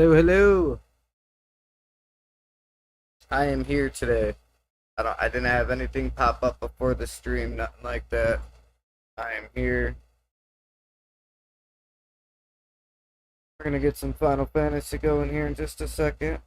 Hello, hello. I am here today. I didn't have anything pop up before the stream, nothing like that. I am here. We're gonna get some Final Fantasy going here in just a second.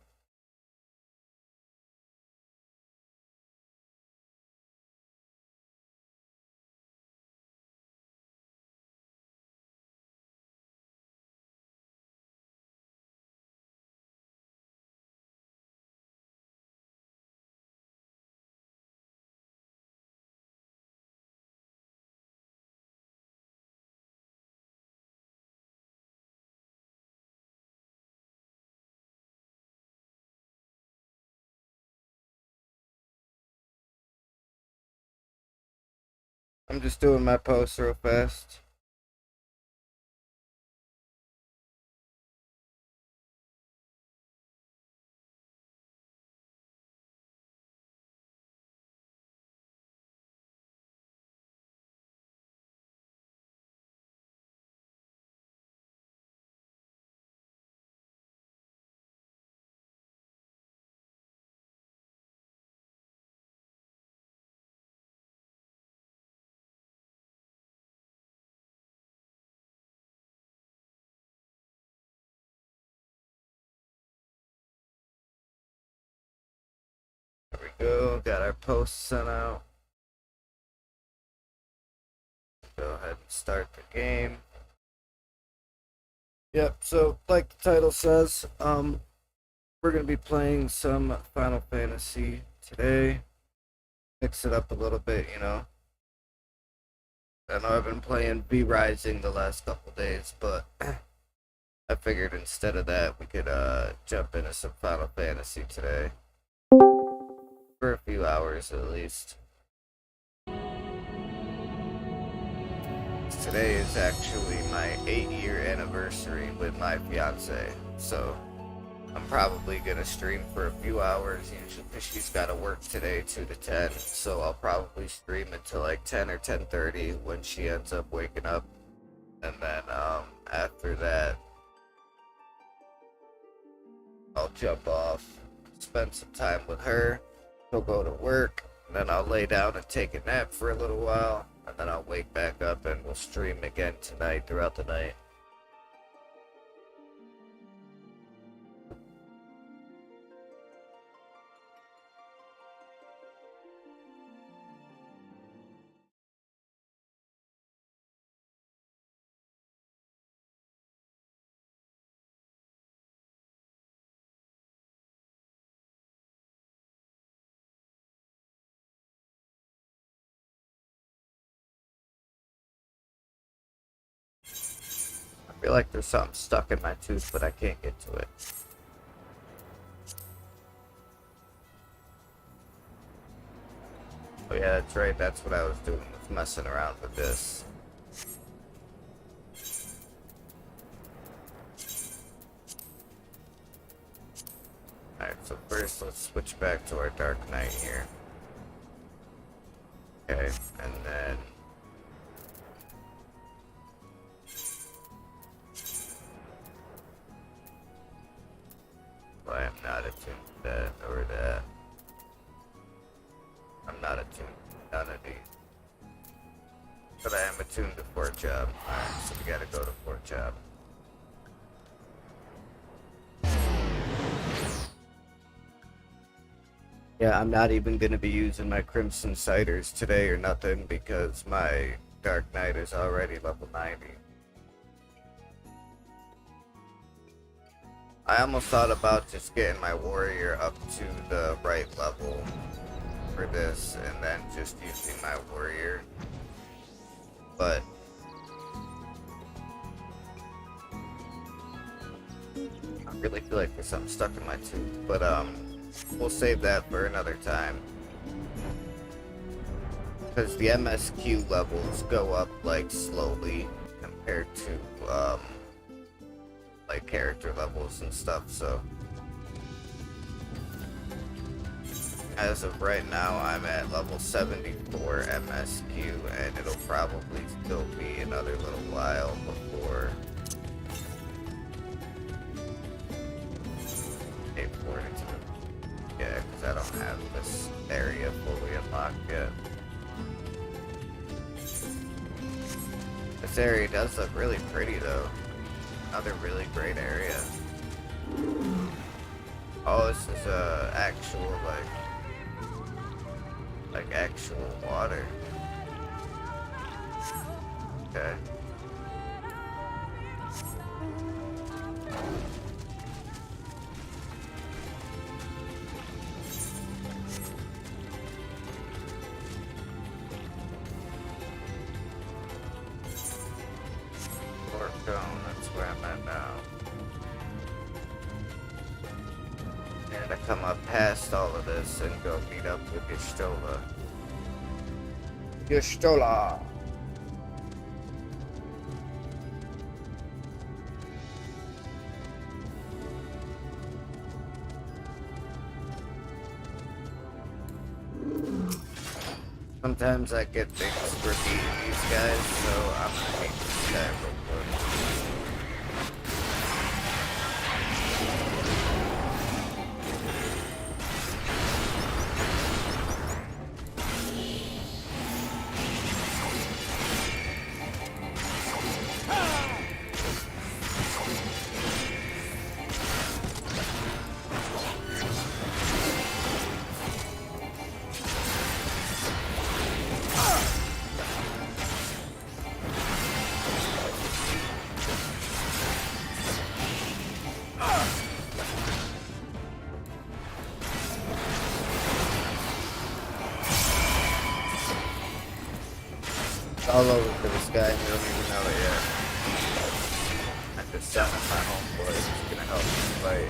I'm just doing my post real fast. There we go. Got our post sent out. Go ahead and start the game. Yep, so like the title says, we're gonna be playing some Final Fantasy today. Mix it up a little bit, you know. I know I've been playing V Rising the last couple days, but I figured instead of that we could jump into some Final Fantasy today. For a few hours at least. Today is actually my 8-year anniversary with my fiance, so I'm probably gonna stream for a few hours. Usually she's gotta work today 2 to 10, so I'll probably stream until like 10 or 10:30 when she ends up waking up, and then after that I'll jump off, spend some time with her. She'll go to work, and then I'll lay down and take a nap for a little while, and then I'll wake back up and we'll stream again tonight throughout the night. I feel like there's something stuck in my tooth, but I can't get to it. Oh yeah, that's right, that's what I was doing, was messing around with this. Alright, so first let's switch back to our Dark Knight here. Okay, and then well, I am not attuned to that or that. I'm not attuned to none of these. But I am attuned to Fort Job. Alright, so we gotta go to Fort Job. Yeah, I'm not even gonna be using my Crimson Ciders today or nothing because my Dark Knight is already level 90. I almost thought about just getting my warrior up to the right level for this and then just using my warrior, but I really feel like there's something stuck in my tooth, but we'll save that for another time because the MSQ levels go up like slowly compared to like character levels and stuff, so as of right now I'm at level 74 MSQ, and it'll probably still be another little while before area fully unlocked yet. This area does look really pretty though. Another really great area. Oh, this is actual like actual water. Okay. That's where I'm at now. And I come up past all of this and go meet up with Yestola. Yestola! Sometimes I get things for beating these guys, so I'm gonna beat this guy real quick. All over for this guy, and you don't even know it yet. I just summoned my homeboy, who's gonna help me fight.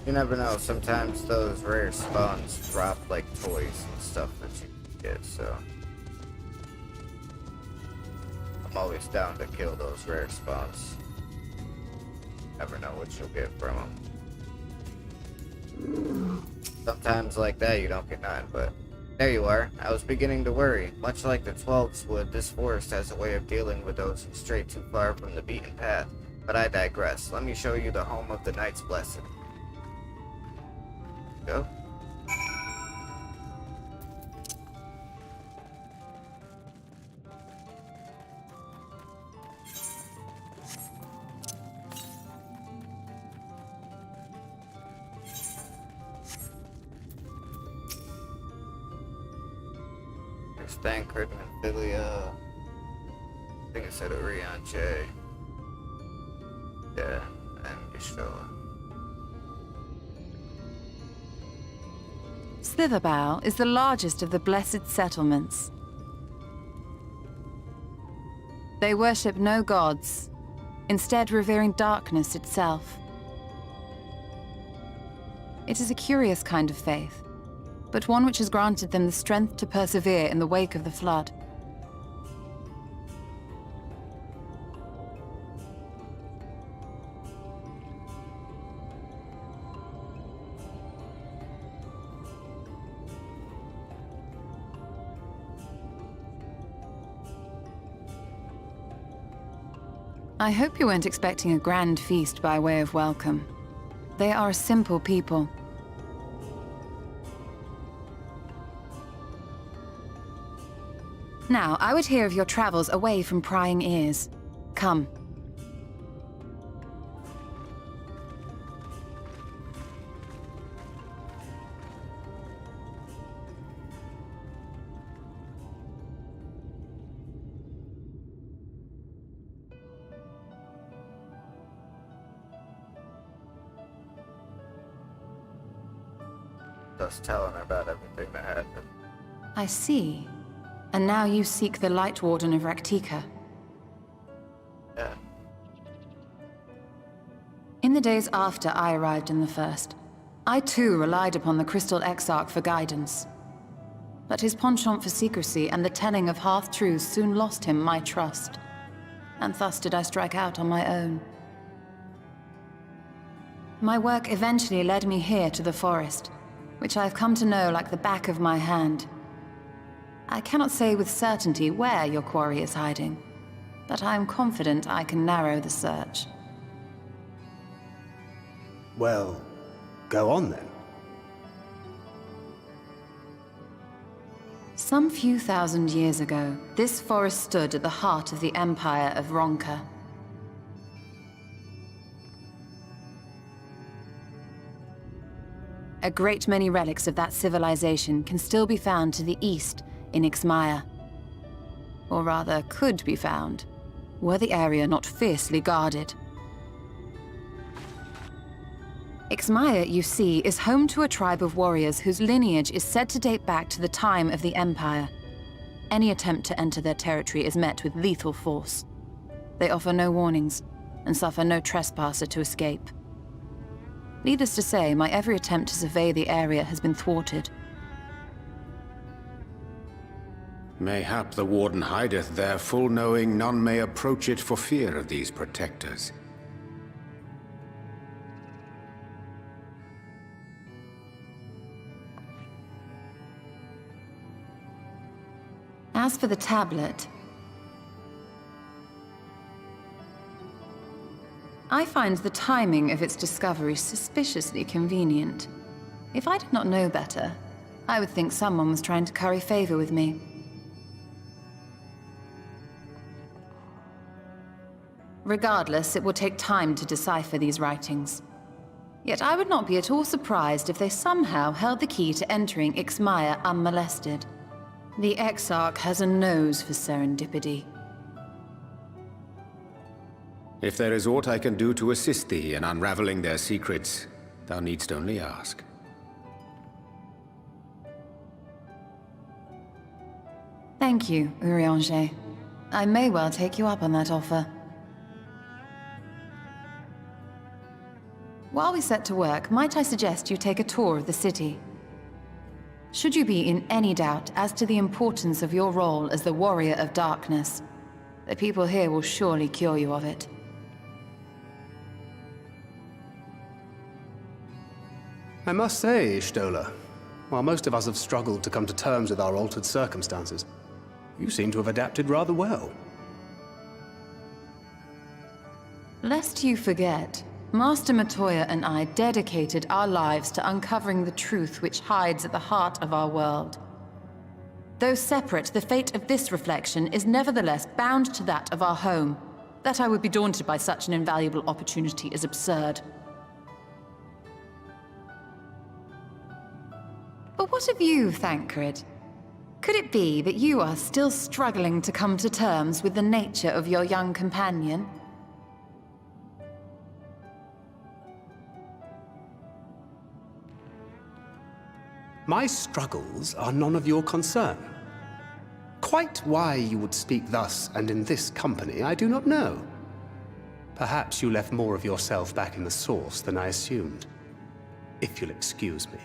You never know, sometimes those rare spawns drop like toys and stuff that you can get, so I'm always down to kill those rare spawns. Never know what you'll get from them. Sometimes like that you don't get none, but there you are. I was beginning to worry. Much like the 12s would, this forest has a way of dealing with those who stray too far from the beaten path. But I digress. Let me show you the home of the Knights Blessed. Go. There's Thancred and Philia. I think I said Orion J. Yeah, and Yestola. Slitherbow is the largest of the blessed settlements. They worship no gods, instead revering darkness itself. It is a curious kind of faith, but one which has granted them the strength to persevere in the wake of the flood. I hope you weren't expecting a grand feast by way of welcome. They are a simple people. Now, I would hear of your travels away from prying ears. Come. Just telling her about everything that happened. I see. And now you seek the Light Warden of Raktika. Yeah. In the days after I arrived in the First, I too relied upon the Crystal Exarch for guidance. But his penchant for secrecy and the telling of half-truths soon lost him my trust. And thus did I strike out on my own. My work eventually led me here to the forest, which I've come to know like the back of my hand. I cannot say with certainty where your quarry is hiding, but I am confident I can narrow the search. Well, go on then. Some few thousand years ago, this forest stood at the heart of the Empire of Ronka. A great many relics of that civilization can still be found to the east in Ixmaya. Or rather, could be found, were the area not fiercely guarded. Ixmaya, you see, is home to a tribe of warriors whose lineage is said to date back to the time of the Empire. Any attempt to enter their territory is met with lethal force. They offer no warnings, and suffer no trespasser to escape. Needless to say, my every attempt to survey the area has been thwarted. Mayhap the Warden hideth there, full knowing none may approach it for fear of these protectors. As for the tablet, I find the timing of its discovery suspiciously convenient. If I did not know better, I would think someone was trying to curry favor with me. Regardless, it will take time to decipher these writings. Yet I would not be at all surprised if they somehow held the key to entering Ixmaya unmolested. The Exarch has a nose for serendipity. If there is aught I can do to assist thee in unraveling their secrets, thou needst only ask. Thank you, Urianger. I may well take you up on that offer. While we set to work, might I suggest you take a tour of the city? Should you be in any doubt as to the importance of your role as the Warrior of Darkness, the people here will surely cure you of it. I must say, Stola, while most of us have struggled to come to terms with our altered circumstances, you seem to have adapted rather well. Lest you forget, Master Matoya and I dedicated our lives to uncovering the truth which hides at the heart of our world. Though separate, the fate of this reflection is nevertheless bound to that of our home. That I would be daunted by such an invaluable opportunity is absurd. But what of you, Thancred? Could it be that you are still struggling to come to terms with the nature of your young companion? My struggles are none of your concern. Quite why you would speak thus and in this company, I do not know. Perhaps you left more of yourself back in the source than I assumed. If you'll excuse me.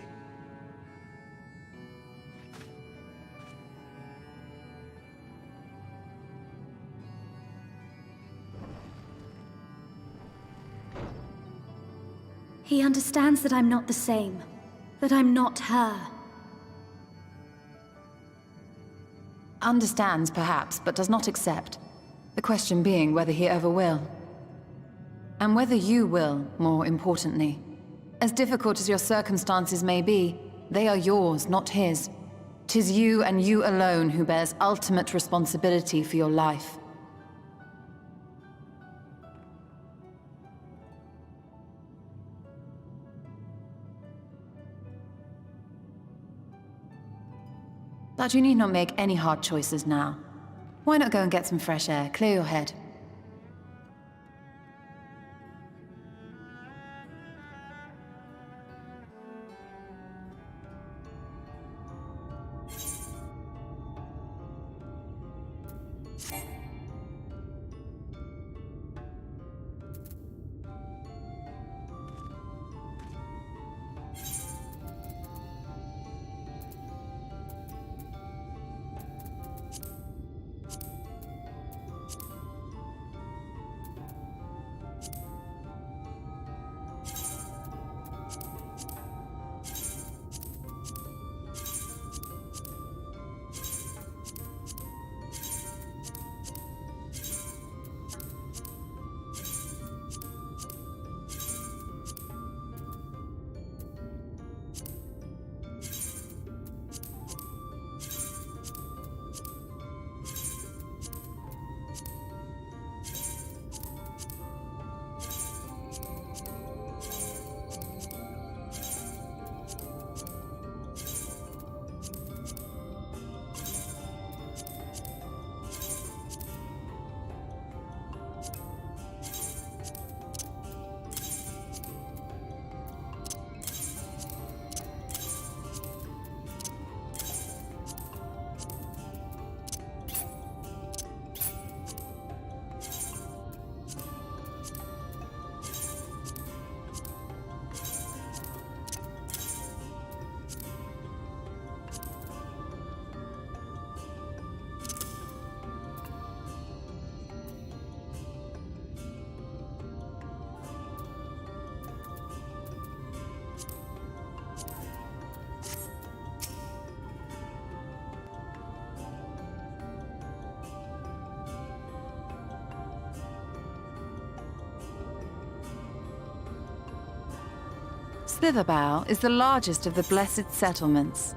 He understands that I'm not the same. That I'm not her. Understands, perhaps, but does not accept. The question being whether he ever will. And whether you will, more importantly. As difficult as your circumstances may be, they are yours, not his. 'Tis you and you alone who bears ultimate responsibility for your life. But you need not make any hard choices now. Why not go and get some fresh air, clear your head? Slitherbow is the largest of the Blessed Settlements.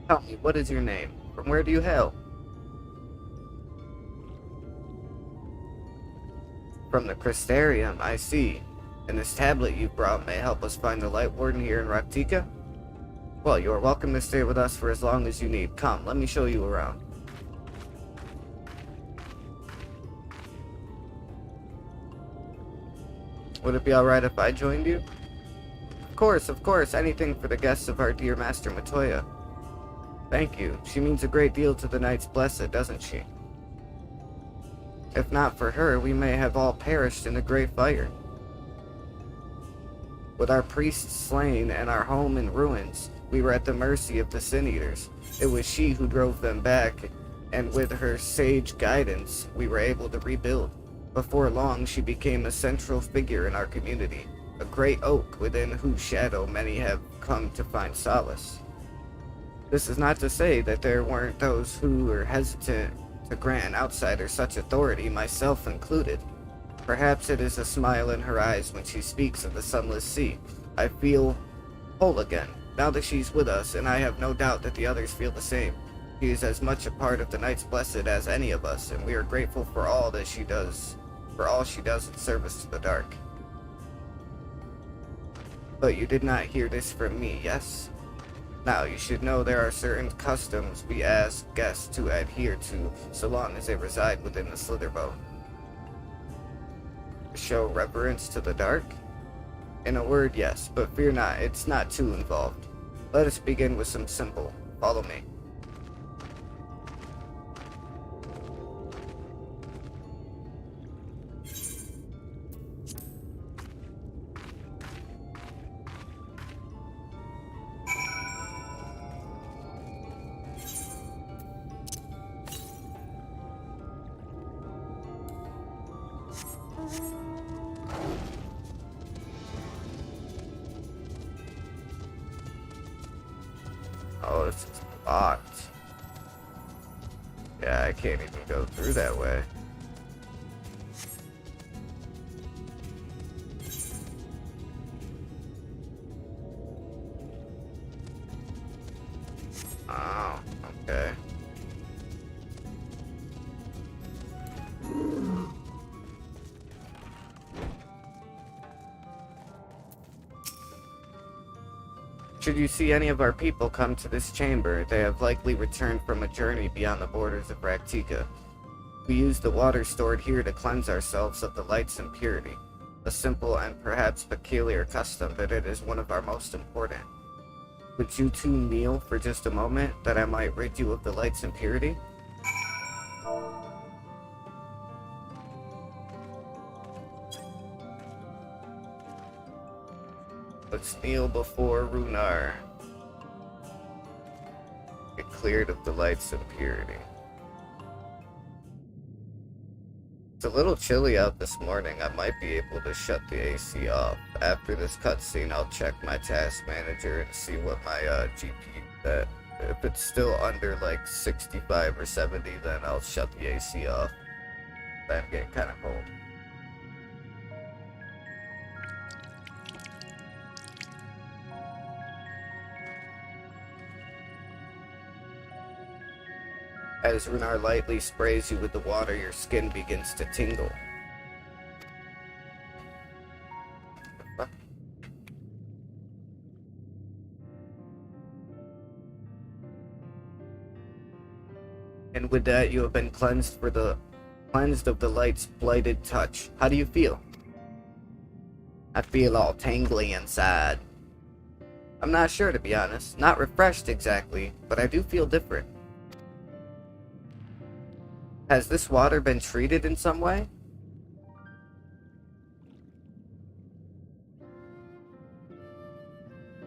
Tell me, what is your name? From where do you hail? From the Crystarium, I see. And this tablet you brought may help us find the Light Warden here in Raktika? Well, you are welcome to stay with us for as long as you need. Come, let me show you around. Would it be alright if I joined you? Of course, anything for the guests of our dear Master Matoya. Thank you. She means a great deal to the Knights Blessed, doesn't she? If not for her, we may have all perished in the great fire. With our priests slain and our home in ruins, we were at the mercy of the Sin Eaters. It was she who drove them back, and with her sage guidance, we were able to rebuild. Before long, she became a central figure in our community, a great oak within whose shadow many have come to find solace. This is not to say that there weren't those who were hesitant to grant an outsider such authority, myself included. Perhaps it is a smile in her eyes when she speaks of the Sunless Sea. I feel whole again. Now that she's with us, and I have no doubt that the others feel the same. She is as much a part of the Knights Blessed as any of us, and we are grateful for all that she does, in service to the Dark. But you did not hear this from me, yes? Now, you should know there are certain customs we ask guests to adhere to, so long as they reside within the Slitherbow. To show reverence to the Dark? In a word, yes, but fear not, it's not too involved. Let us begin with some simple. Follow me. Oh, this is locked. Yeah, I can't even go through that way. Oh, okay. Should you see any of our people come to this chamber, they have likely returned from a journey beyond the borders of Raktika. We use the water stored here to cleanse ourselves of the light's impurity, a simple and perhaps peculiar custom, but it is one of our most important. Would you two kneel for just a moment, that I might rid you of the light's impurity? Let's kneel before Runar. Get cleared of the light's impurity. It's a little chilly out this morning. I might be able to shut the AC off. After this cutscene, I'll check my task manager and see what my GPU is at. If it's still under like 65 or 70, then I'll shut the AC off. I'm getting kind of cold. As Runar lightly sprays you with the water, your skin begins to tingle. And with that, you have been cleansed of the light's blighted touch. How do you feel? I feel all tingly inside. I'm not sure, to be honest. Not refreshed exactly, but I do feel different. Has this water been treated in some way?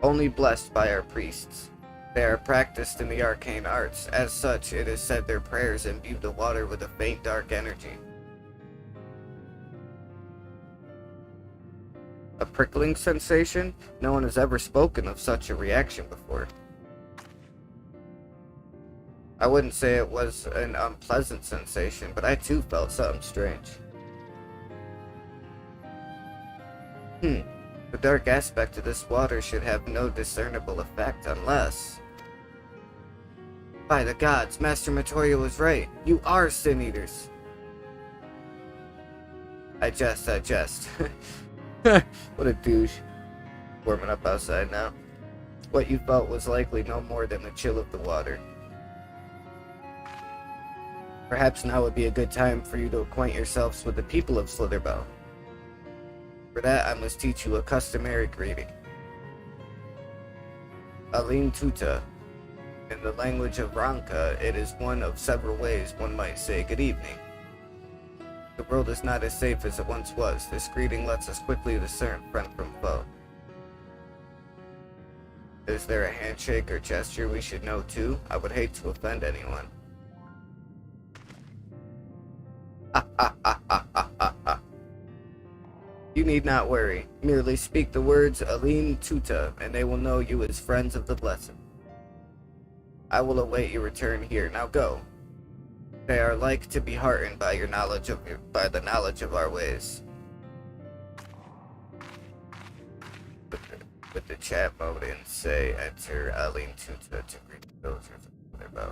Only blessed by our priests. They are practiced in the arcane arts. As such, it is said their prayers imbue the water with a faint dark energy. A prickling sensation? No one has ever spoken of such a reaction before. I wouldn't say it was an unpleasant sensation, but I too felt something strange. The dark aspect of this water should have no discernible effect unless... By the gods, Master Matoya was right. You are Sin Eaters. I jest. What a douche. Warming up outside now. What you felt was likely no more than the chill of the water. Perhaps now would be a good time for you to acquaint yourselves with the people of Slitherbow. For that, I must teach you a customary greeting. Alim Tuta. In the language of Ranka, it is one of several ways one might say good evening. The world is not as safe as it once was. This greeting lets us quickly discern friend from foe. Is there a handshake or gesture we should know too? I would hate to offend anyone. You need not worry. Merely speak the words Alim Tuta, and they will know you as friends of the Blessed. I will await your return here. Now go. They are like to be heartened by the knowledge of our ways. with the chat mode and say enter Aline Tuta to greet the villagers of Sotherbow.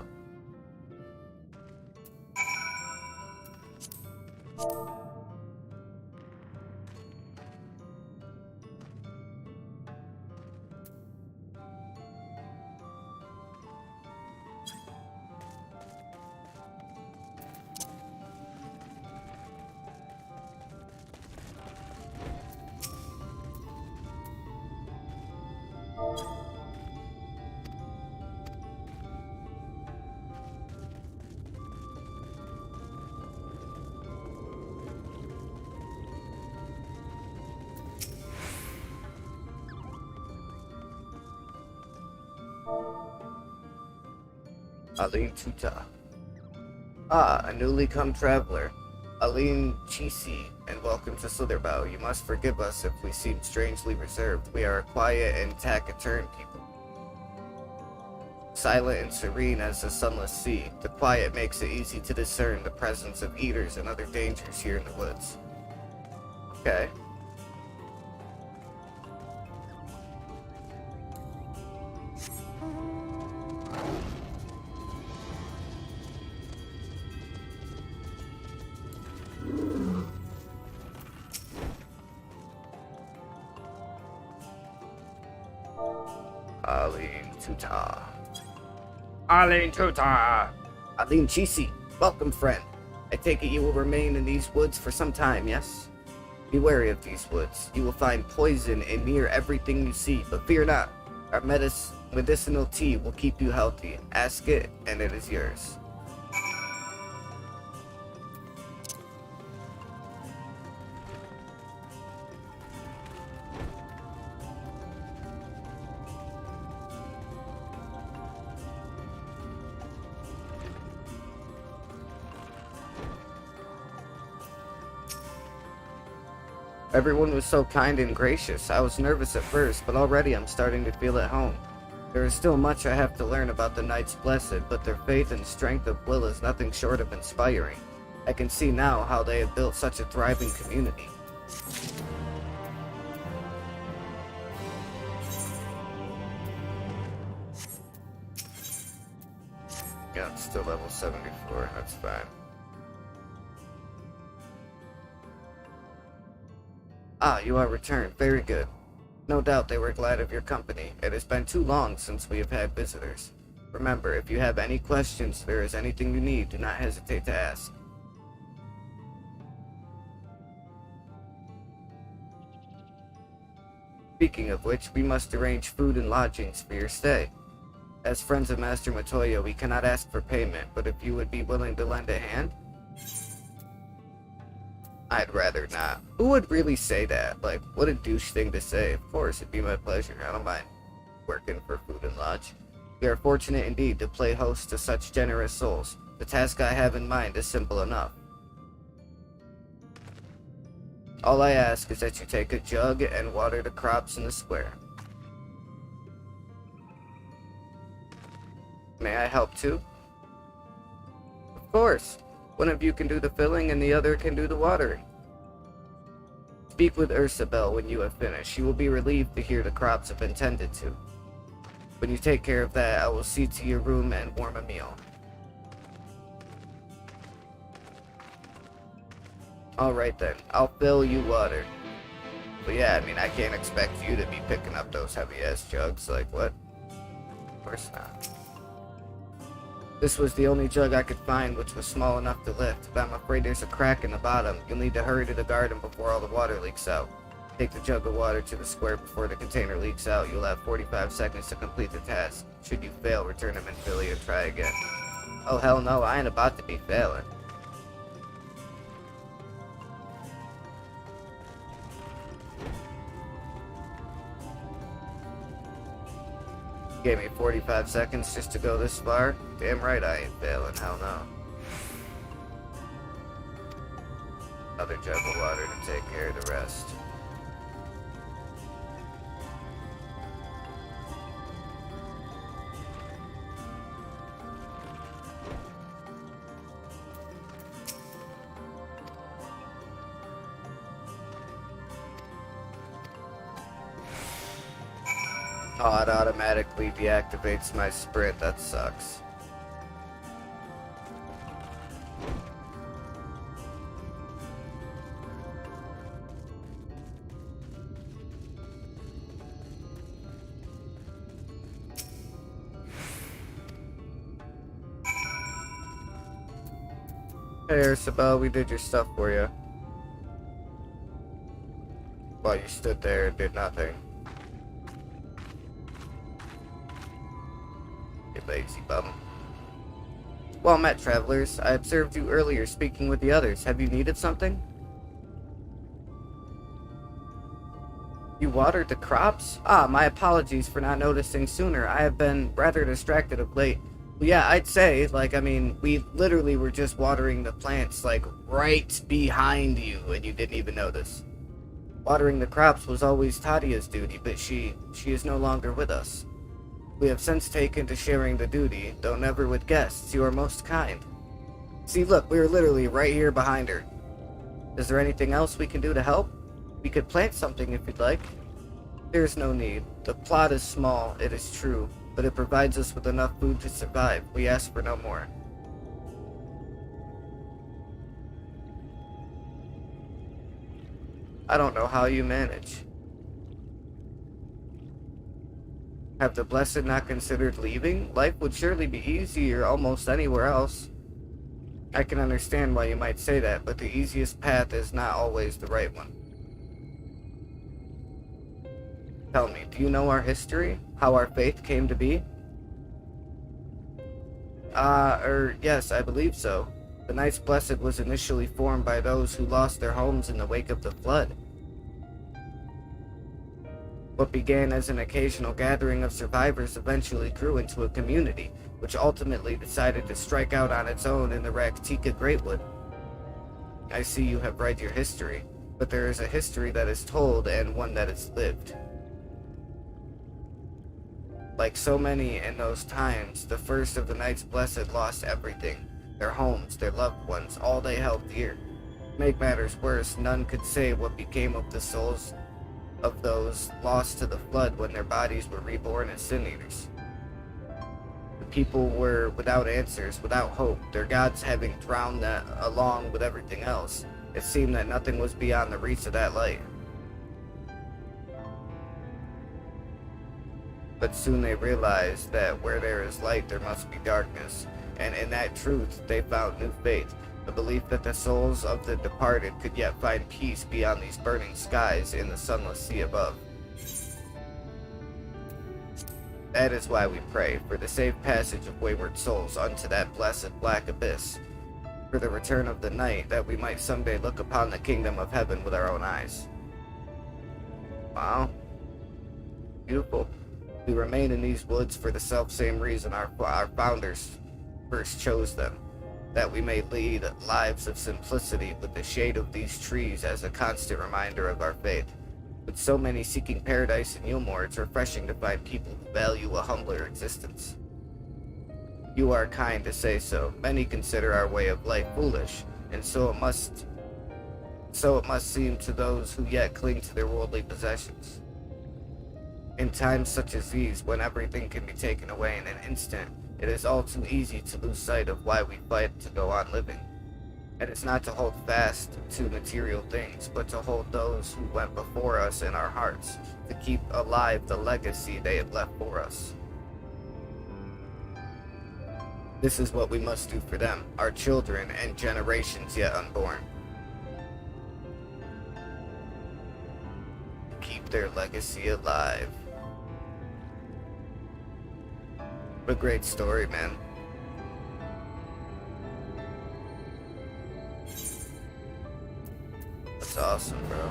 Aline Tuta. Ah, a newly come traveler. Aline Chisi, and welcome to Sotherbow. You must forgive us if we seem strangely reserved. We are a quiet and taciturn people. Silent and serene as the sunless sea, the quiet makes it easy to discern the presence of eaters and other dangers here in the woods. Okay. Aline Tuta. Aline Tuta! Aline Chisi, welcome friend. I take it you will remain in these woods for some time, yes? Be wary of these woods. You will find poison in near everything you see, but fear not. Our medicinal tea will keep you healthy. Ask it, and it is yours. Everyone was so kind and gracious. I was nervous at first, but already I'm starting to feel at home. There is still much I have to learn about the Knights Blessed, but their faith and strength of will is nothing short of inspiring. I can see now how they have built such a thriving community. Yeah, it's still level 74, that's fine. Ah, you are returned. Very good. No doubt they were glad of your company. It has been too long since we have had visitors. Remember, if you have any questions, there is anything you need, do not hesitate to ask. Speaking of which, we must arrange food and lodgings for your stay. As friends of Master Matoya, we cannot ask for payment, but if you would be willing to lend a hand, I'd rather not. Who would really say that? Like, what a douche thing to say. Of course, it'd be my pleasure. I don't mind working for food and lodge. We are fortunate indeed to play host to such generous souls. The task I have in mind is simple enough. All I ask is that you take a jug and water the crops in the square. May I help too? Of course. One of you can do the filling and the other can do the watering. Speak with Ursabel when you have finished. She will be relieved to hear the crops have been tended to. When you take care of that, I will see to your room and warm a meal. Alright then, I'll fill you water. But yeah, I mean, I can't expect you to be picking up those heavy-ass jugs, like what? Of course not. This was the only jug I could find which was small enough to lift, but I'm afraid there's a crack in the bottom. You'll need to hurry to the garden before all the water leaks out. Take the jug of water to the square before the container leaks out. You'll have 45 seconds to complete the task. Should you fail, return them in Philly and try again. Oh hell no, I ain't about to be failing. Gave me 45 seconds just to go this far? Damn right I ain't failing, hell no. Another jug of water to take care of the rest. Oh, it automatically deactivates my sprint. That sucks. Hey, Ursabel, we did your stuff for you. While you stood there and did nothing. You lazy bum. Well met, travelers. I observed you earlier speaking with the others. Have you needed something? You watered the crops? Ah, my apologies for not noticing sooner. I have been rather distracted of late. Well, yeah, I'd say, we literally were just watering the plants, right behind you, and you didn't even notice. Watering the crops was always Tadia's duty, but she is no longer with us. We have since taken to sharing the duty, though never with guests. You are most kind. See, look, we are literally right here behind her. Is there anything else we can do to help? We could plant something if you'd like. There is no need. The plot is small, it is true, but it provides us with enough food to survive. We ask for no more. I don't know how you manage. Have the Blessed not considered leaving? Life would surely be easier almost anywhere else. I can understand why you might say that, but the easiest path is not always the right one. Tell me, do you know our history? How our faith came to be? Yes, I believe so. The Knights Blessed was initially formed by those who lost their homes in the wake of the flood. What began as an occasional gathering of survivors eventually grew into a community, which ultimately decided to strike out on its own in the Raktika Greatwood. I see you have read your history, but there is a history that is told and one that is lived. Like so many in those times, the first of the Knights Blessed lost everything. Their homes, their loved ones, all they held dear. To make matters worse, none could say what became of the souls of those lost to the flood when their bodies were reborn as sin eaters. The people were without answers, without hope, their gods having drowned that along with everything else. It seemed that nothing was beyond the reach of that light. But soon they realized that where there is light, there must be darkness, and in that truth they found new faith, the belief that the souls of the departed could yet find peace beyond these burning skies in the sunless sea above. That is why we pray, for the safe passage of wayward souls unto that blessed black abyss, for the return of the night, that we might someday look upon the kingdom of heaven with our own eyes. Wow. Beautiful. We remain in these woods for the self-same reason our founders first chose them, that we may lead lives of simplicity with the shade of these trees as a constant reminder of our faith. With so many seeking paradise in Yulmore, it's refreshing to find people who value a humbler existence. You are kind to say so. Many consider our way of life foolish, and so it must seem to those who yet cling to their worldly possessions. In times such as these, when everything can be taken away in an instant, it is all too easy to lose sight of why we fight to go on living. And it's not to hold fast to material things, but to hold those who went before us in our hearts, to keep alive the legacy they had left for us. This is what we must do for them, our children, and generations yet unborn. Keep their legacy alive. What a great story, man. That's awesome, bro.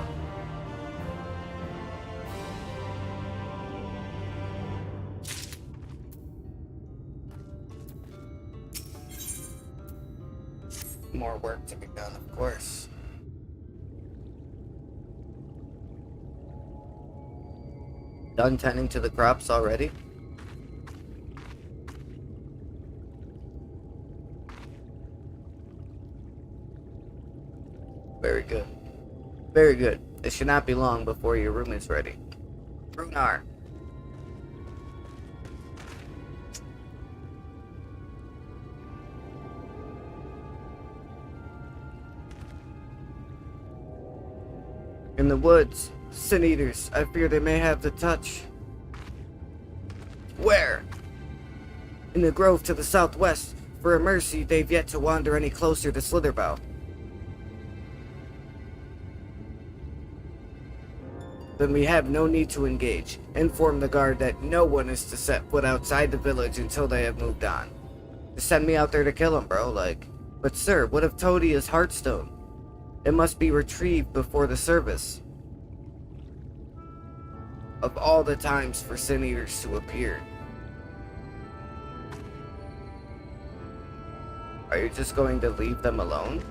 More work to be done, of course. Done tending to the crops already? Very good. Very good. It should not be long before your room is ready. Runar. In the woods. Sin Eaters. I fear they may have the touch. Where? In the grove to the southwest. For a mercy, they've yet to wander any closer to Slitherbow. Then we have no need to engage. Inform the guard that no one is to set foot outside the village until they have moved on. Just send me out there to kill him, bro, like. But sir, what of Todia's Heartstone? It must be retrieved before the service. Of all the times for Sin Eaters to appear. Are you just going to leave them alone?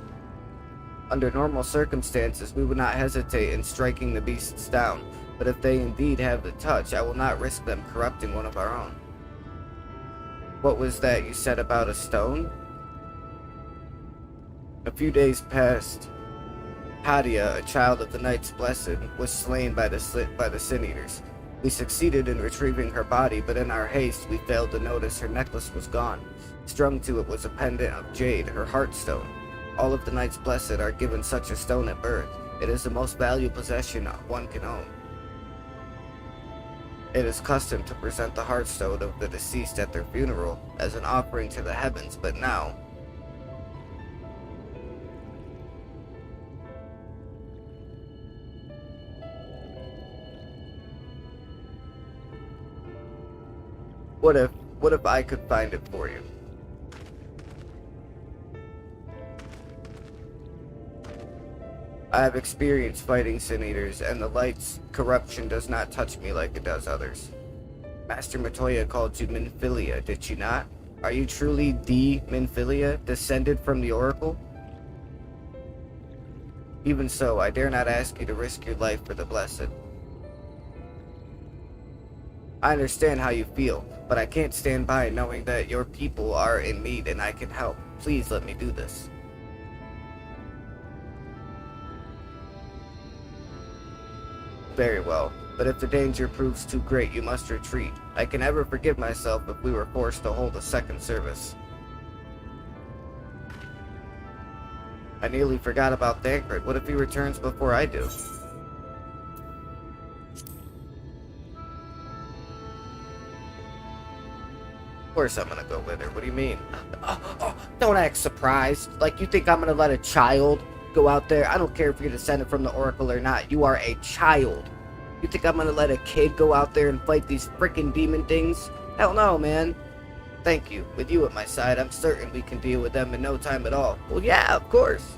Under normal circumstances, we would not hesitate in striking the beasts down, but if they indeed have the touch, I will not risk them corrupting one of our own. What was that you said about a stone? A few days passed. Hadia, a child of the Knights Blessed, was slain by the Sin Eaters. We succeeded in retrieving her body, but in our haste, we failed to notice her necklace was gone. Strung to it was a pendant of jade, her Heartstone. All of the Knights Blessed are given such a stone at birth. It is the most valued possession one can own. It is custom to present the Heartstone of the deceased at their funeral as an offering to the heavens, but now, what if I could find it for you? I have experience fighting Sin Eaters, and the Light's corruption does not touch me like it does others. Master Matoya called you Minfilia, did she not? Are you truly the Minfilia, descended from the Oracle? Even so, I dare not ask you to risk your life for the Blessed. I understand how you feel, but I can't stand by knowing that your people are in need and I can help. Please let me do this. Very well, but if the danger proves too great, you must retreat. I can never forgive myself if we were forced to hold a second service. I nearly forgot about Thancred. What if he returns before I do? Of course I'm gonna go with her. What do you mean? Don't act surprised. Like, you think I'm gonna let a child go out there? I don't care if you're descended from the Oracle or not. You are a child. You think I'm gonna let a kid go out there and fight these freaking demon things? Hell no, man. Thank you. With you at my side, I'm certain we can deal with them in no time at all. Well, yeah, of course.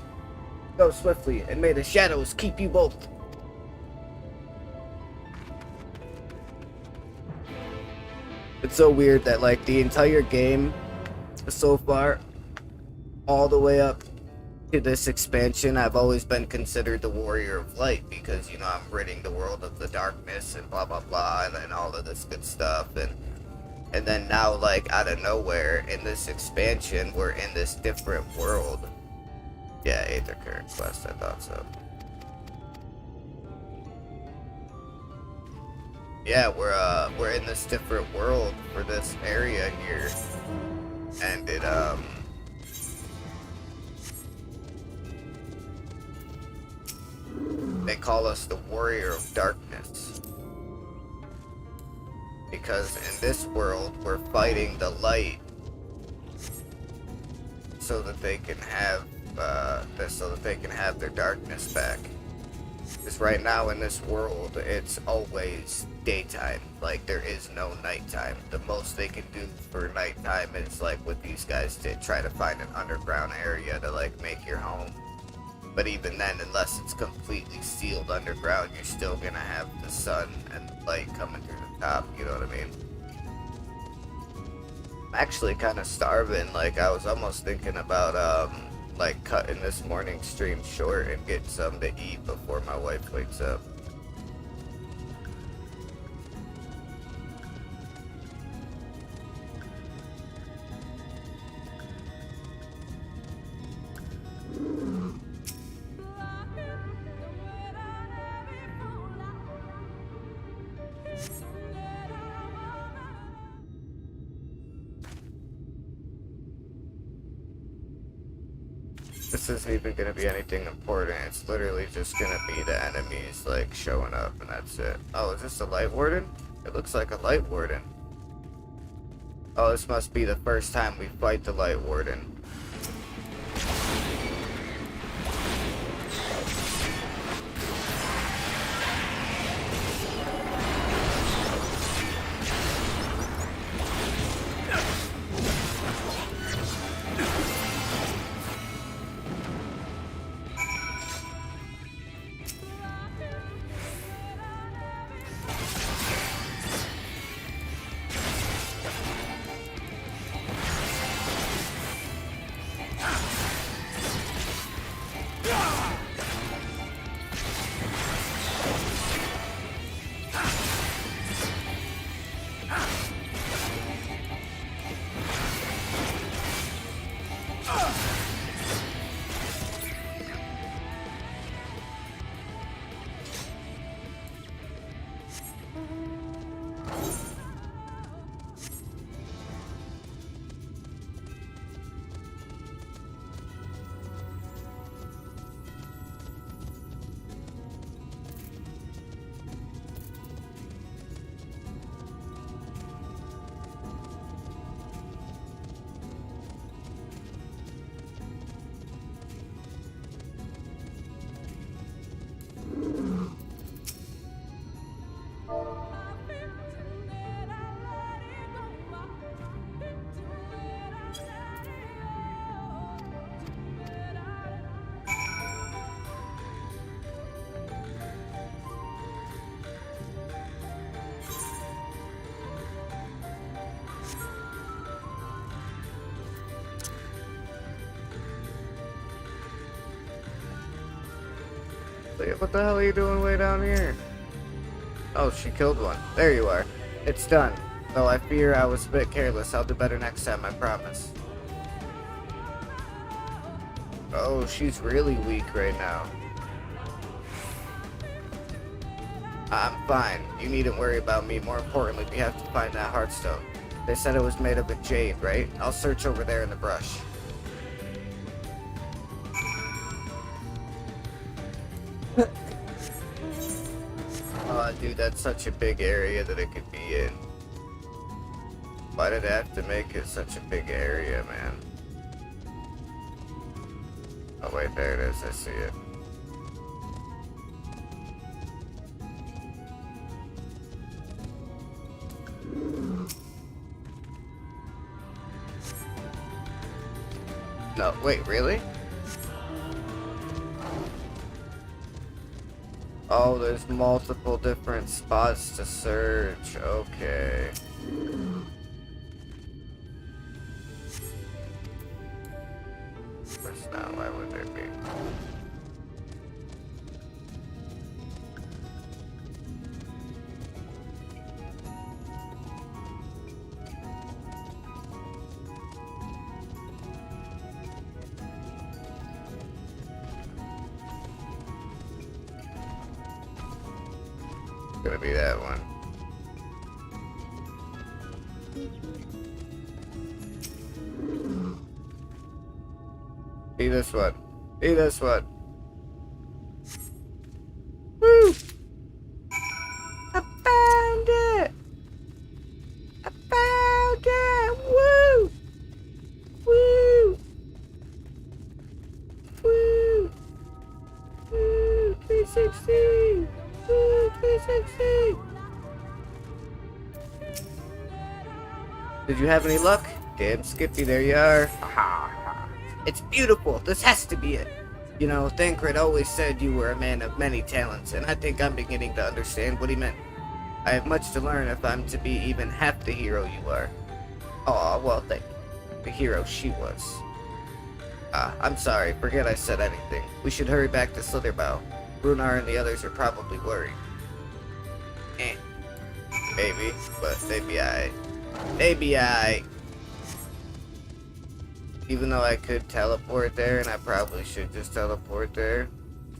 Go swiftly, and may the shadows keep you both. It's so weird that, like, the entire game so far, all the way up to this expansion, I've always been considered the Warrior of Light because, you know, I'm ridding the world of the darkness and blah blah blah and all of this good stuff, and then now, like, out of nowhere in this expansion, we're in this different world. Yeah, Aether Current Quest, I thought so. Yeah, we're in this different world for this area here, and it they call us the Warrior of Darkness because in this world we're fighting the light so that they can have their darkness back. Because right now in this world, it's always daytime. Like, there is no nighttime. The most they can do for nighttime is, like what these guys did, try to find an underground area to, like, make your home. But even then, unless it's completely sealed underground, you're still gonna have the sun and light coming through the top, you know what I mean? I'm actually kind of starving. Like, I was almost thinking about, like, cutting this morning stream short and get some to eat before my wife wakes up. The This isn't even gonna be anything important. It's literally just gonna be the enemies like showing up and that's it. Oh, is this a light warden? It looks like a light warden. Oh, this must be the first time we fight the light warden. What the hell are you doing way down here? Oh, she killed one. There you are. It's done. Though I fear I was a bit careless. I'll do better next time, I promise. Oh, she's really weak right now. I'm fine. You needn't worry about me. More importantly, we have to find that heartstone. They said it was made of a jade, right? I'll search over there in the brush. Dude, that's such a big area that it could be in. Why did it have to make it such a big area, man? Oh wait, there it is, I see it. No, wait, really? Oh, there's multiple different spots to search. Okay. Where's now? Why would there be? Gonna be that one. Be this one. Be this one. Woo! I found it! I found it! Woo! Woo! Woo! Woo! 360! 360! Did you have any luck? Damn, Skippy, there you are. It's beautiful. This has to be it. You know, Thancred always said you were a man of many talents, and I think I'm beginning to understand what he meant. I have much to learn if I'm to be even half the hero you are. Aw, well, thank you. The hero she was. I'm sorry. Forget I said anything. We should hurry back to Slitherbow. Runar and the others are probably worried. Maybe, but they be aight. They be aight. Even though I could teleport there, and I probably should just teleport there.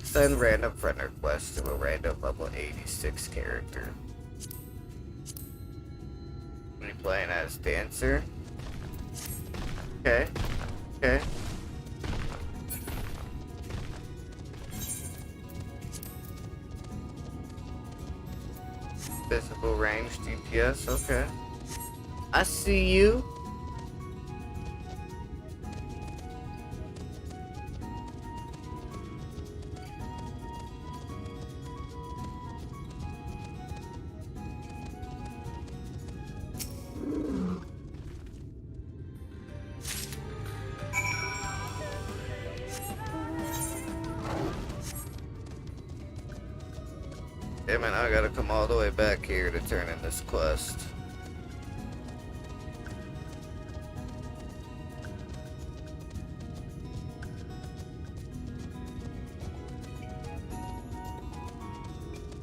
Send random friend request to a random level 86 character. We playing as Dancer. Okay. Okay. Visible range DPS, okay. I see you. Damn it, I gotta come all the way back here to turn in this quest.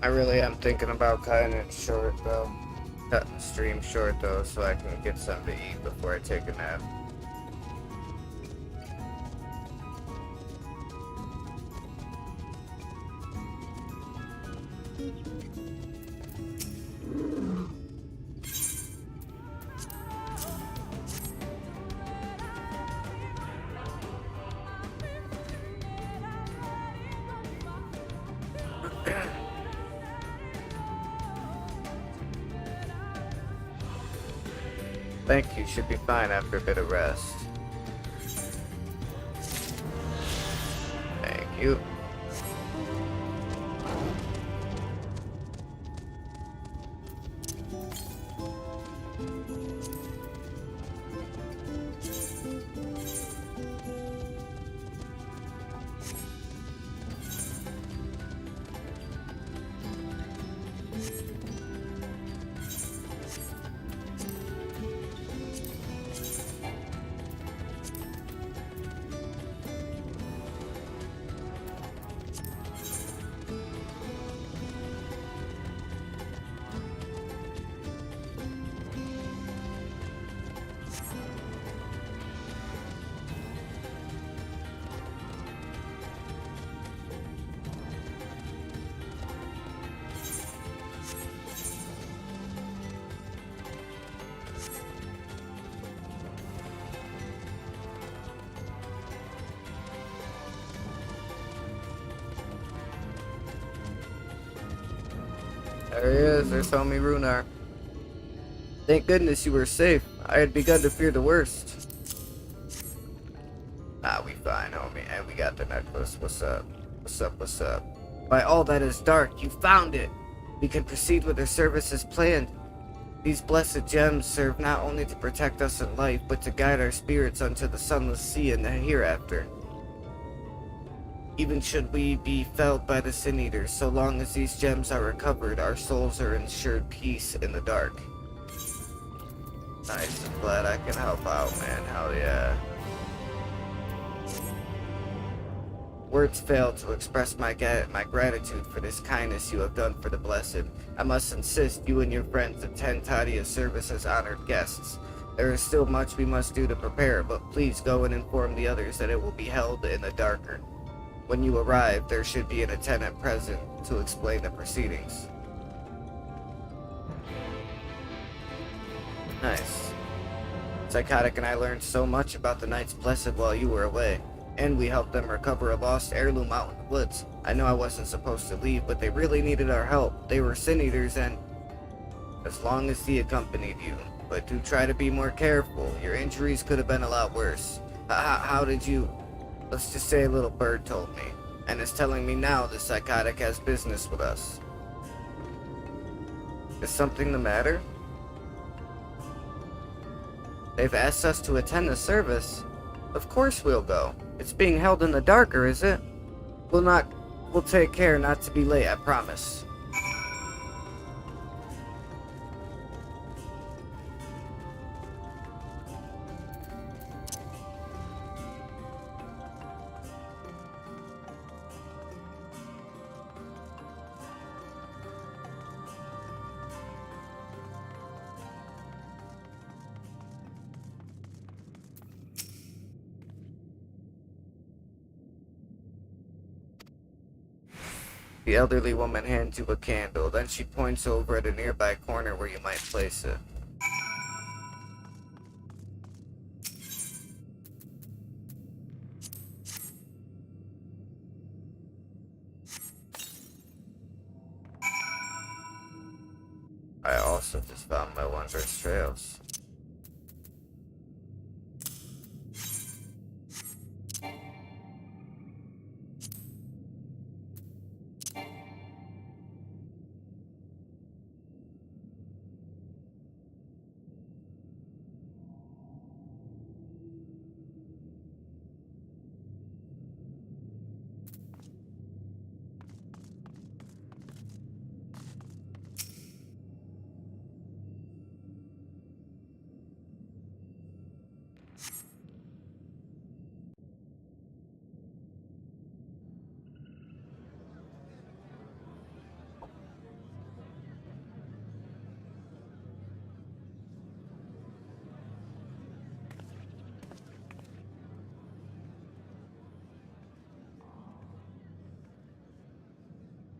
I really am thinking about cutting it short though. Cutting the stream short though, so I can get something to eat before I take a nap. Thank you, should be fine after a bit of rest. Thank you. There he is, there's homie Runar. Thank goodness you were safe. I had begun to fear the worst. Ah, we fine, homie. And we got the necklace. What's up? What's up, what's up? By all that is dark, you found it! We can proceed with our service as planned. These blessed gems serve not only to protect us in life, but to guide our spirits unto the sunless sea in the hereafter. Even should we be felled by the Sin Eaters, so long as these gems are recovered, our souls are ensured peace in the dark. Nice, I'm glad I can help out, man. Hell yeah. Words fail to express my gratitude for this kindness you have done for the blessed. I must insist you and your friends attend Tadia's service as honored guests. There is still much we must do to prepare, but please go and inform the others that it will be held in the darker. When you arrive, there should be an attendant present to explain the proceedings. Nice. Psychotic and I learned so much about the Knights Blessed while you were away, and we helped them recover a lost heirloom out in the woods. I know I wasn't supposed to leave, but they really needed our help. They were Sin Eaters, and as long as he accompanied you. But do try to be more careful. Your injuries could have been a lot worse. How did you... Let's just say a little bird told me, and is telling me now the Psychotic has business with us. Is something the matter? They've asked us to attend the service. Of course we'll go. It's being held in the darker, is it? We'll take care not to be late, I promise. The elderly woman hands you a candle, then she points over at a nearby corner where you might place it. must have just found my wondrous trails.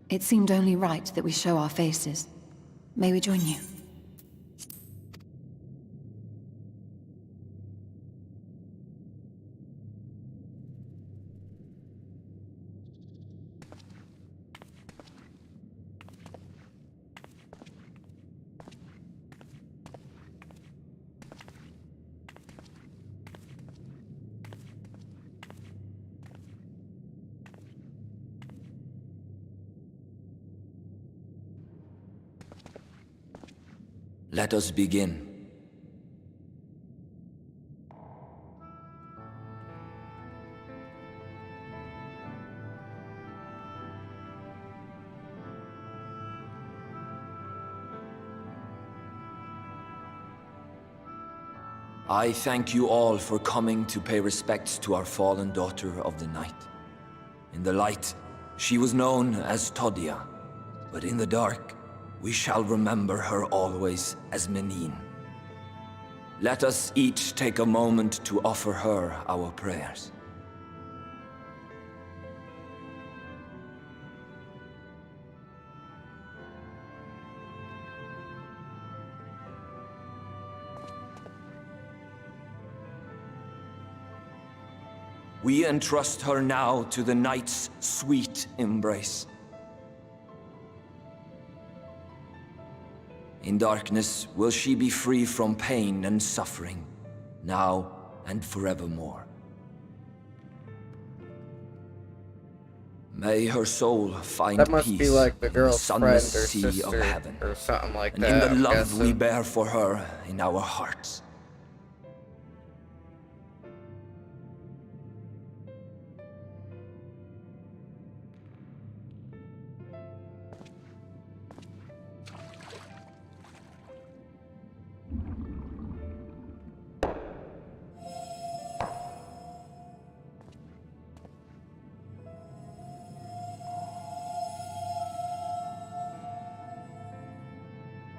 It seemed only right that we show our faces. May we join you? Let us begin. I thank you all for coming to pay respects to our fallen daughter of the night. In the light, she was known as Todia, but in the dark, we shall remember her always as Menine. Let us each take a moment to offer her our prayers. We entrust her now to the night's sweet embrace. In darkness will she be free from pain and suffering, now and forevermore. May her soul find That must peace be like the in the girl's friend or sunless sea of sister heaven, or something like and that. in the I'm love we guessing. bear for her in our hearts.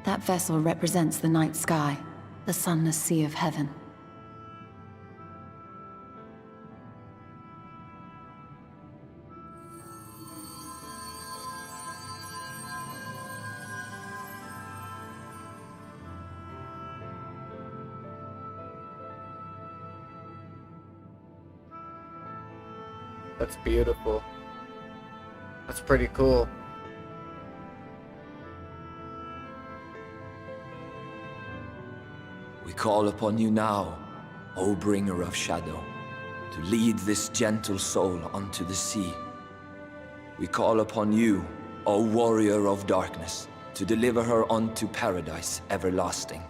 That vessel represents the night sky, the sunless sea of heaven. That's beautiful. That's pretty cool. We call upon you now, O bringer of shadow, to lead this gentle soul onto the sea. We call upon you, O warrior of darkness, to deliver her unto paradise everlasting.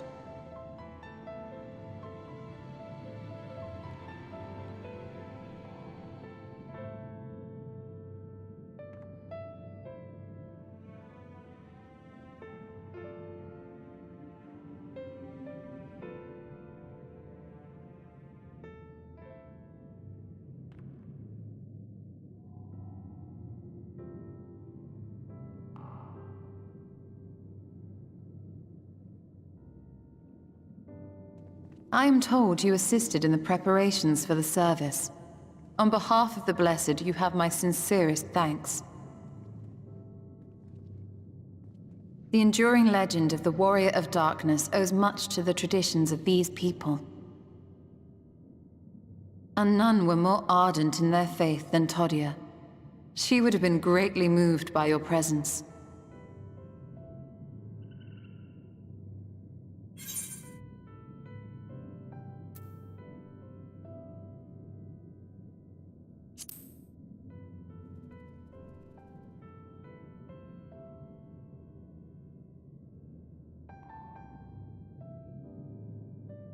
I am told you assisted in the preparations for the service. On behalf of the Blessed, you have my sincerest thanks. The enduring legend of the Warrior of Darkness owes much to the traditions of these people. And none were more ardent in their faith than Todia. She would have been greatly moved by your presence.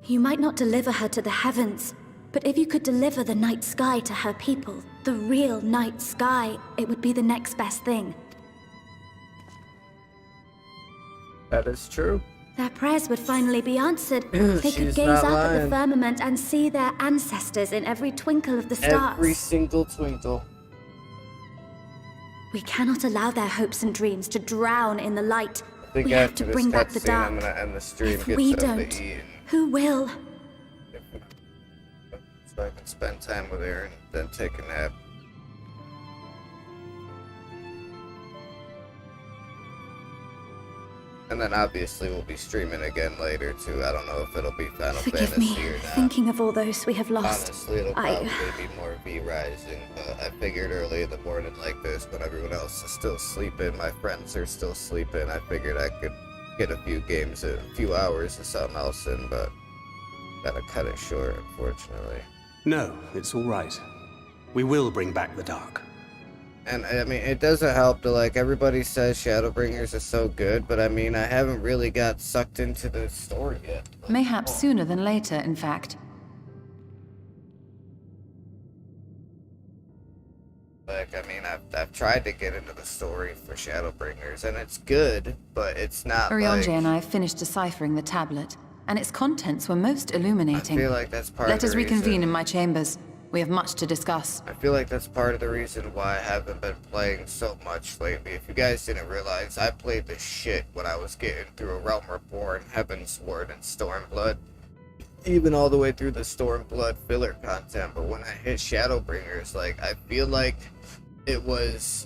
You might not deliver her to the heavens, but if you could deliver the night sky to her people, the real night sky, it would be the next best thing. That is true. Their prayers would finally be answered. They could She's gaze not up at the lying. firmament and see their ancestors in every twinkle of the stars. Every single twinkle. We cannot allow their hopes and dreams to drown in the light. I think We have after to this bring back the cutscene, I'm dark. gonna end the stream, If get we something don't, to eat, who will? so I can spend time with her and then take a nap. And then obviously we'll be streaming again later too. I don't know if it'll be Final Forgive me, Fantasy or not. thinking of all those we have lost. Honestly, it'll I- probably be more V-Rising, but I figured early in the morning like this, when everyone else is still sleeping, my friends are still sleeping, I figured I could get a few games, a few hours of something else in, but gotta cut it short, unfortunately. No, it's all right. We will bring back the dark. And I mean, it doesn't help to, like, everybody says Shadowbringers is so good, but I mean, I haven't really got sucked into the story yet. Mayhaps sooner than later, in fact. Like, I mean, I've tried to get into the story for Shadowbringers, and it's good, but it's not Urianger like... and I finished deciphering the tablet, and its contents were most I illuminating. feel like that's part of Let the us reconvene reason. in my chambers. We have much to discuss. I feel like that's part of the reason why I haven't been playing so much lately. If you guys didn't realize, I played the shit when I was getting through A Realm Reborn, Heavensward, and Stormblood. Even all the way through the Stormblood filler content, but when I hit Shadowbringers, like, I feel like it was...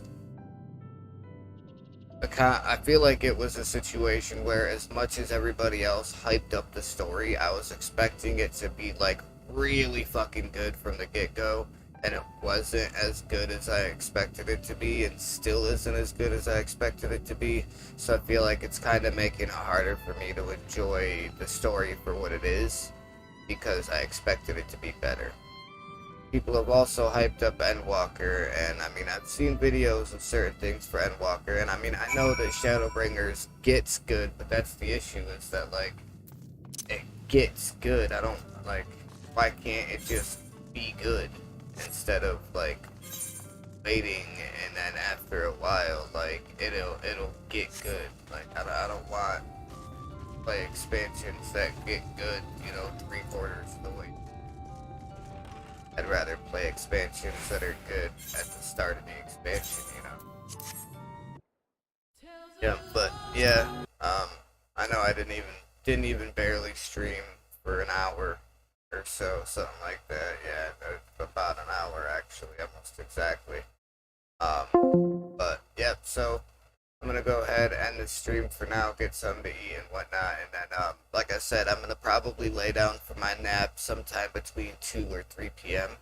I feel like it was a situation where as much as everybody else hyped up the story, I was expecting it to be, like, really fucking good from the get-go, and it wasn't as good as I expected it to be, and still isn't as good as I expected it to be. So I feel like it's kind of making it harder for me to enjoy the story for what it is, because I expected it to be better. People have also hyped up Endwalker, and I mean, I've seen videos of certain things for Endwalker, and I mean, I know that Shadowbringers gets good, but that's the issue, is that, like, it gets good. I don't, like, why can't it just be good instead of, like, waiting and then after a while, like, it'll get good. Like, I don't want to play expansions that get good, you know, 3/4 of the way. I'd rather play expansions that are good at the start of the expansion, you know. Yeah, but yeah, I know I didn't even barely stream for an hour or so, something like that. Yeah, about an hour actually, almost exactly. But yeah, so I'm gonna go ahead and end the stream for now, get something to eat and whatnot, and then like I said, I'm gonna probably lay down for my nap sometime between 2 or 3 p.m.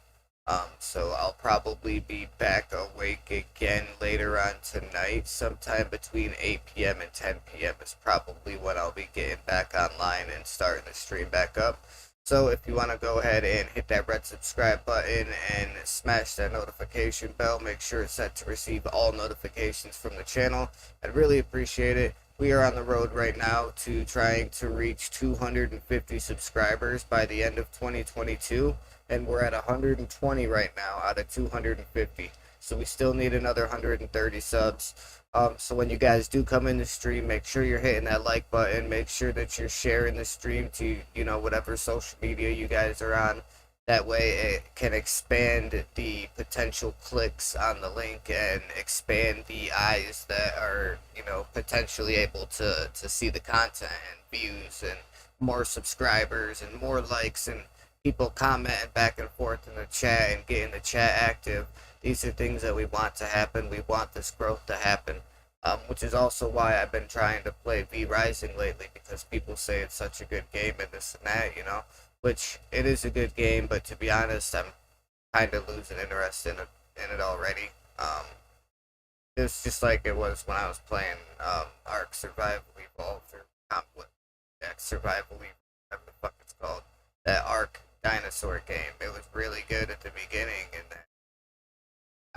So I'll probably be back awake again later on tonight, sometime between 8 p.m. and 10 p.m. is probably when I'll be getting back online and starting the stream back up. So if you want to go ahead and hit that red subscribe button and smash that notification bell, make sure it's set to receive all notifications from the channel. I'd really appreciate it. We are on the road right now to trying to reach 250 subscribers by the end of 2022, and we're at 120 right now out of 250. So we still need another 130 subs. So when you guys do come in the stream, make sure you're hitting that like button. Make sure that you're sharing the stream to, you know, whatever social media you guys are on. That way it can expand the potential clicks on the link and expand the eyes that are, you know, potentially able to see the content and views and more subscribers and more likes and people commenting back and forth in the chat and getting the chat active. These are things that we want to happen. We want this growth to happen, which is also why I've been trying to play V-Rising lately, because people say it's such a good game and this and that, you know, which it is a good game, but to be honest, I'm kind of losing interest in it already. It's just like it was when I was playing Ark Survival Evolved, or Survival Evolved, whatever the fuck it's called, that Ark dinosaur game. It was really good at the beginning, and then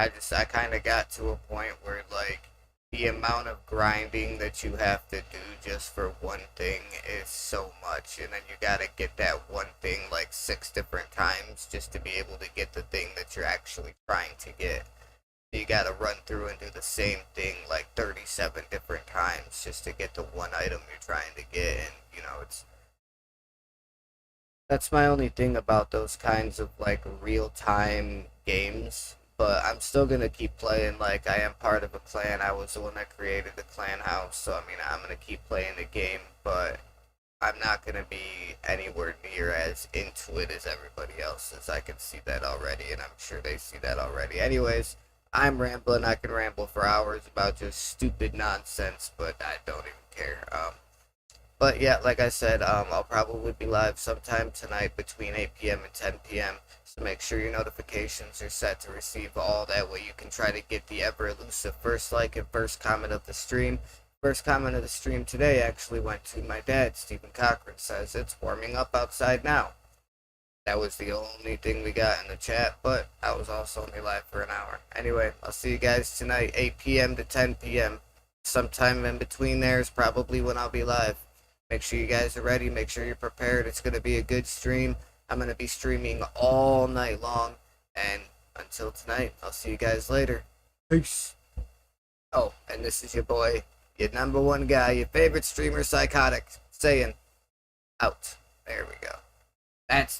I kind of got to a point where, like, the amount of grinding that you have to do just for one thing is so much, and then you gotta get that one thing like 6 different times just to be able to get the thing that you're actually trying to get. You gotta run through and do the same thing like 37 different times just to get the one item you're trying to get, and that's my only thing about those kinds of like real-time games. But I'm still gonna keep playing. Like, I am part of a clan. I was the one that created the clan house, so I mean, I'm gonna keep playing the game, but I'm not gonna be anywhere near as into it as everybody else is. I can see that already, and I'm sure they see that already. Anyways, I'm rambling. I can ramble for hours about just stupid nonsense, but I don't even care. But yeah, like I said, I'll probably be live sometime tonight between 8 p.m. and 10 p.m. So make sure your notifications are set to receive all. That way you can try to get the ever elusive first like and first comment of the stream. First comment of the stream today actually went to my dad, Stephen Cochran. Says it's warming up outside now. That was the only thing we got in the chat, but I was also only live for an hour. Anyway, I'll see you guys tonight, 8 p.m. to 10 p.m. Sometime in between there is probably when I'll be live. Make sure you guys are ready. Make sure you're prepared. It's going to be a good stream. I'm going to be streaming all night long. And until tonight, I'll see you guys later. Peace. Oh, and this is your boy, your number one guy, your favorite streamer, Psychotic, saying, out. There we go. That's